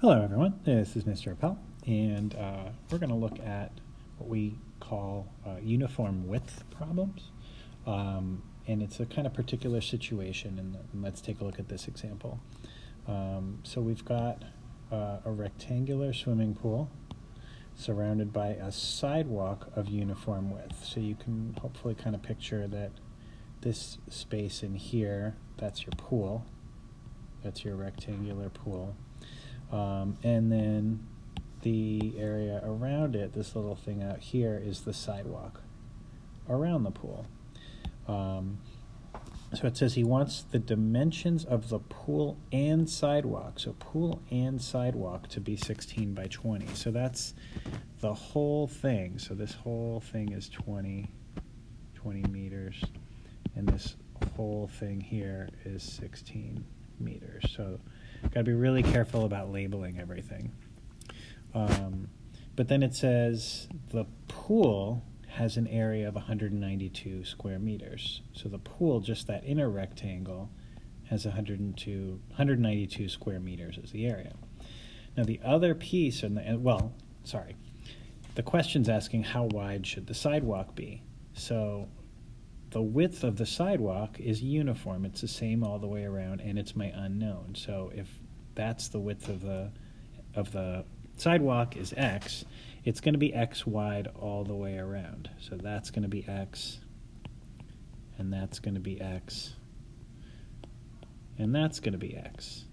Hello everyone, this is Mr. Appel, and we're going to look at what we call uniform width problems. And it's a kind of particular situation, and let's take a look at this example. So we've got a rectangular swimming pool surrounded by a sidewalk of uniform width. So you can hopefully kind of picture that this space in here, that's your pool, that's your rectangular pool. And then the area around it, this little thing out here, is the sidewalk around the pool. So it says he wants the dimensions of the pool and sidewalk, so pool and sidewalk, to be 16 by 20. So that's the whole thing. So this whole thing is 20 meters, and this whole thing here is 16 meters. So got to be really careful about labeling everything. But then it says the pool has an area of 192 square meters. So the pool, just that inner rectangle, has 192 square meters as the area. Now the other piece, the question's asking how wide should the sidewalk be? So the width of the sidewalk is uniform. It's the same all the way around, and it's my unknown. So if that's the width of the sidewalk is x, it's going to be x wide all the way around. So that's going to be x, and that's going to be x, and that's going to be x.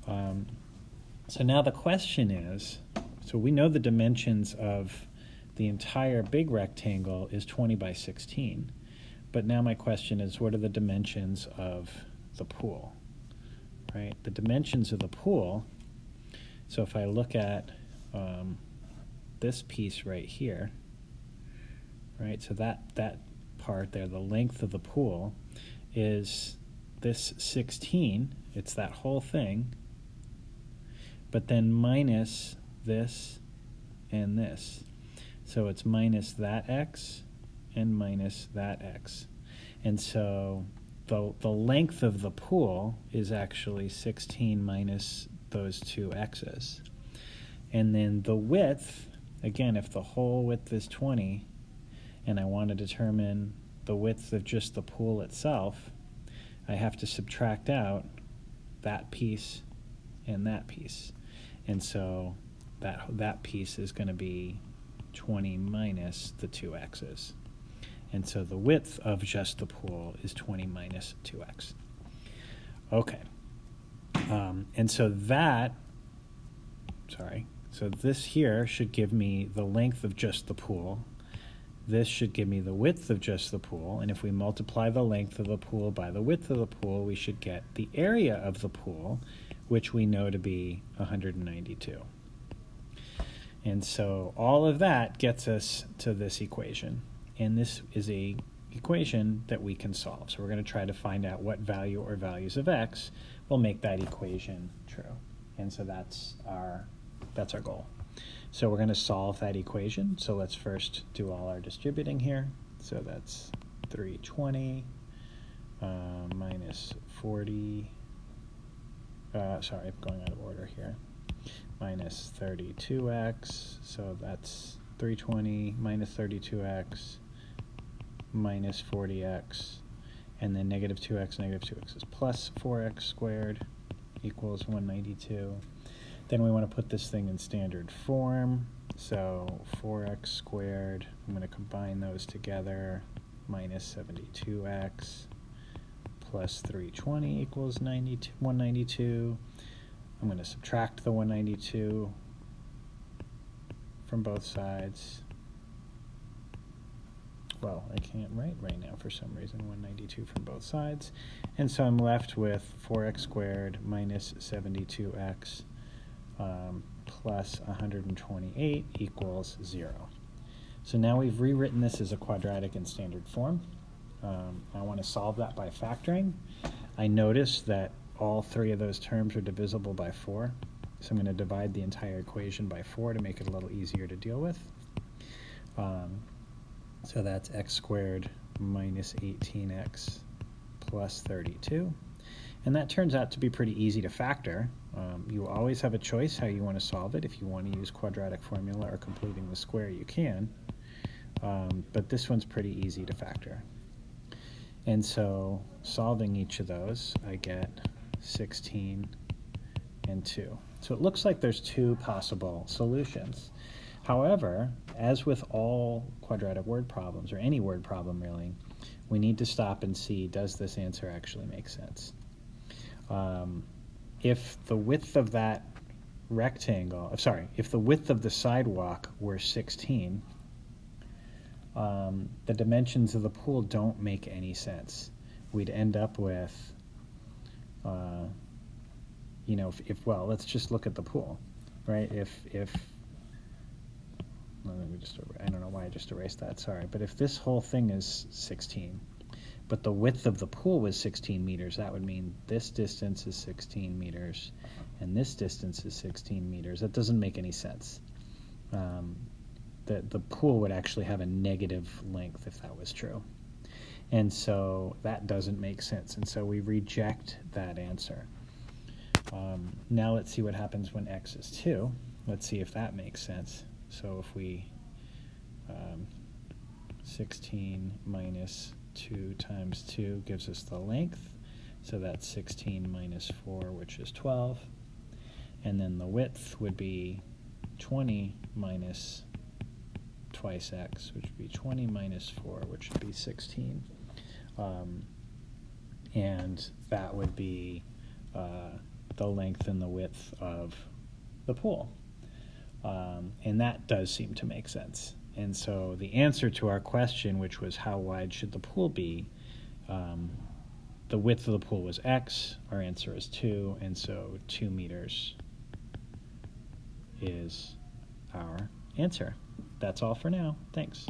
So now the question is, so we know the dimensions of the entire big rectangle is 20 by 16. But now my question is, what are the dimensions of the pool, right? The dimensions of the pool, so if I look at this piece right here, right, so that part there, the length of the pool, is this 16, it's that whole thing, but then minus this and this. So it's minus that x and minus that x. And so the length of the pool is actually 16 minus those two x's. And then the width, again, if the whole width is 20, and I want to determine the width of just the pool itself, I have to subtract out that piece and that piece. And so that piece is going to be 20 minus the two x's. And so the width of just the pool is 20 minus 2x. Okay. And so so this here should give me the length of just the pool. This should give me the width of just the pool. And if we multiply the length of the pool by the width of the pool, we should get the area of the pool, which we know to be 192. And so all of that gets us to this equation. And this is a equation that we can solve. So we're going to try to find out what value or values of x will make that equation true. And so that's our goal. So we're going to solve that equation. So let's first do all our distributing here. So that's 320 minus 40. Sorry, I'm going out of order here. Minus 32x. So that's 320 minus 32x minus 40x, and then negative 2x is plus 4x squared equals 192. Then we want to put this thing in standard form. So 4x squared, I'm going to combine those together, minus 72x plus 320 equals 192. I'm going to subtract the 192 from both sides. Well, I can't write right now for some reason, 192 from both sides. And so I'm left with 4x squared minus 72x plus 128 equals 0. So now we've rewritten this as a quadratic in standard form. I want to solve that by factoring. I notice that all three of those terms are divisible by 4. So I'm going to divide the entire equation by 4 to make it a little easier to deal with. So that's x squared minus 18x plus 32. And that turns out to be pretty easy to factor. You always have a choice how you want to solve it. If you want to use quadratic formula or completing the square, you can. But this one's pretty easy to factor. And so solving each of those, I get 16 and 2. So it looks like there's two possible solutions. However, as with all quadratic word problems, or any word problem really, we need to stop and see, does this answer actually make sense? If the width of that rectangle, if the width of the sidewalk were 16, the dimensions of the pool don't make any sense. We'd end up with, you know, well, let's just look at the pool, right? Well, let me just, I don't know why I just erased that, sorry. But if this whole thing is 16, but the width of the pool was 16 meters, that would mean this distance is 16 meters, and this distance is 16 meters. That doesn't make any sense. The pool would actually have a negative length if that was true. And so that doesn't make sense, and so we reject that answer. Now let's see what happens when x is 2. Let's see if that makes sense. So if we 16 minus 2 times 2 gives us the length, so that's 16 minus 4, which is 12, and then the width would be 20 minus twice x, which would be 20 minus 4, which would be 16, and that would be the length and the width of the pool. And that does seem to make sense. And so the answer to our question, which was how wide should the pool be, the width of the pool was x, our answer is 2, and so 2 meters is our answer. That's all for now. Thanks.